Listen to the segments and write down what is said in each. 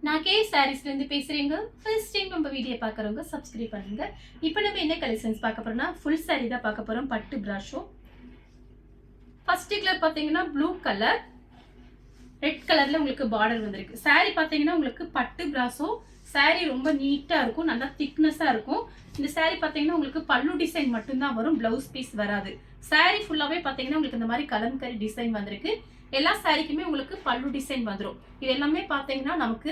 நான் கே சாரீஸ்லேருந்து பேசுகிறேங்க. First time நம்ம வீடியோ பார்க்குறவங்க சப்ஸ்கிரைப் பண்ணுங்க. இப்போ நம்ம என்ன கலெக்ஷன்ஸ் பார்க்க போகிறோம்னா ஃபுல் சாரீ தான் பார்க்க போகிறோம். பட்டு பிராஷோ. ஃபர்ஸ்ட் கலர் பார்த்தீங்கன்னா ப்ளூ கலர், ரெட் கலரில் உங்களுக்கு பார்டர் வந்திருக்கு. சாரீ பார்த்தீங்கன்னா உங்களுக்கு பட்டு பிராஷோ. சாரீ ரொம்ப நீட்டாக இருக்கும், நல்லா திக்னஸாக இருக்கும். இந்த சாரீ பார்த்தீங்கன்னா உங்களுக்கு பல்லு டிசைன் மட்டும்தான் வரும், ப்ளவுஸ் பீஸ் வராது. சாரீ ஃபுல்லாகவே பார்த்தீங்கன்னா உங்களுக்கு இந்த மாதிரி கலம்கரி டிசைன் வந்திருக்கு. எல்லா சாரீக்குமே உங்களுக்கு பல்லு டிசைன் வந்துடும். இது எல்லாமே பார்த்தீங்கன்னா நமக்கு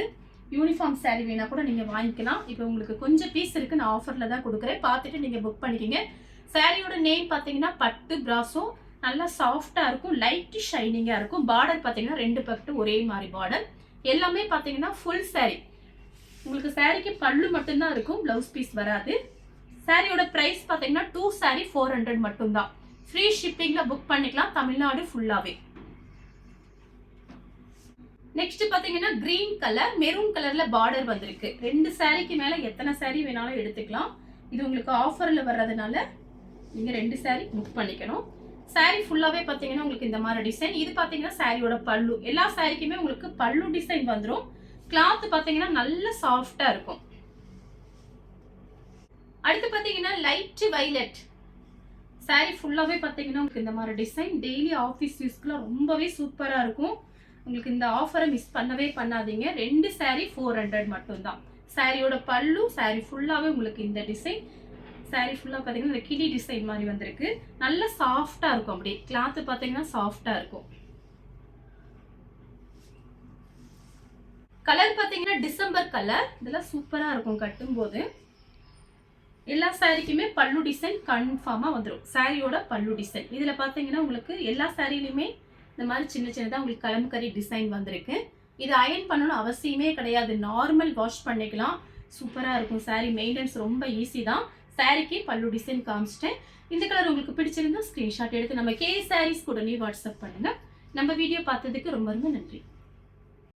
யூனிஃபார்ம் சாரீ வேணா கூட நீங்கள் வாங்கிக்கலாம். இப்போ உங்களுக்கு கொஞ்சம் பீஸ் இருக்குது, நான் ஆஃபரில் தான் கொடுக்குறேன். பார்த்துட்டு நீங்கள் புக் பண்ணிக்கிங்க. சாரியோட நேம் பார்த்தீங்கன்னா பட்டு பிராஸோ. நல்லா சாஃப்டாக இருக்கும், லைட் ஷைனிங்காக இருக்கும். பார்டர் பார்த்தீங்கன்னா 2 பக்கத்து ஒரே மாதிரி பார்டர். எல்லாமே பார்த்தீங்கன்னா ஃபுல் சாரீ. உங்களுக்கு சாரீக்கு பல்லு மட்டும்தான் இருக்கும், ப்ளவுஸ் பீஸ் வராது. சாரியோட ப்ரைஸ் பார்த்தீங்கன்னா 2 சாரீ 400 மட்டும்தான். ஃப்ரீ ஷிப்பிங்கில் புக் பண்ணிக்கலாம், தமிழ்நாடு ஃபுல்லாகவே. நெக்ஸ்ட் பாத்தீங்கன்னா கிரீன் கலர், மெரூன் கலர்ல பார்டர் வந்திருக்கு. 2 சாரீக்கு மேல எத்தனை சாரீ வேணாலும் எடுத்துக்கலாம். இது உங்களுக்கு ஆஃபர்ல வர்றதுனால நீங்க 2 சாரீ புக் பண்ணிக்கணும். சாரீ ஃபுல்லாவே பாத்தீங்கன்னா உங்களுக்கு இந்த மாதிரி டிசைன். இது பாத்தீங்கன்னா சாரியோட பல்லு. எல்லா சாரீக்குமே உங்களுக்கு பல்லு டிசைன் வந்துடும். கிளாத் பாத்தீங்கன்னா நல்ல சாஃப்டா இருக்கும். அடுத்து பாத்தீங்கன்னா லைட் வைலட். சாரீ ஃபுல்லாவே பாத்தீங்கன்னா உங்களுக்கு இந்த மாதிரி டிசைன். டெய்லி ஆஃபீஸ் யூஸ்க்குலாம் ரொம்பவே சூப்பரா இருக்கும். உங்களுக்கு இந்த ஆஃபரை மிஸ் பண்ணவே பண்ணாதீங்க. 2 சாரீ 400 மட்டும்தான். சாரியோட பல்லு, சாரீ ஃபுல்லாவே உங்களுக்கு இந்த டிசைன். சாரீ ஃபுல்லா பாத்தீங்கன்னா இந்த கிளி டிசைன் மாதிரி வந்திருக்கு. நல்ல சாஃப்டா இருக்கும். அப்படியே கிளாத் பாத்தீங்கன்னா சாஃப்டா இருக்கும். கலர் பாத்தீங்கன்னா டிசம்பர் கலர். இதெல்லாம் சூப்பரா இருக்கும் கட்டும் போது. எல்லா சாரீக்குமே பல்லு டிசைன் கன்ஃபார்மா வந்துடும். சாரியோட பல்லு டிசைன். இதுல பாத்தீங்கன்னா உங்களுக்கு எல்லா சாரிலுமே இந்த மாதிரி சின்ன சின்னதாக உங்களுக்கு கலம்கரி டிசைன் வந்திருக்கு. இது அயன் பண்ணணும் அவசியமே கிடையாது, நார்மல் வாஷ் பண்ணிக்கலாம். சூப்பராக இருக்கும். சாரீ மெயின்டெனன்ஸ் ரொம்ப ஈஸி தான். சாரீக்கு பல்லு டிசைன் காமிச்சிட்டேன். இந்த கலர் உங்களுக்கு பிடிச்சிருந்தா ஸ்க்ரீன்ஷாட் எடுத்து நம்ம கே சாரீஸ் கூட வாட்ஸ்அப் பண்ணுங்க. நம்ம வீடியோ பார்த்ததுக்கு ரொம்ப ரொம்ப நன்றி.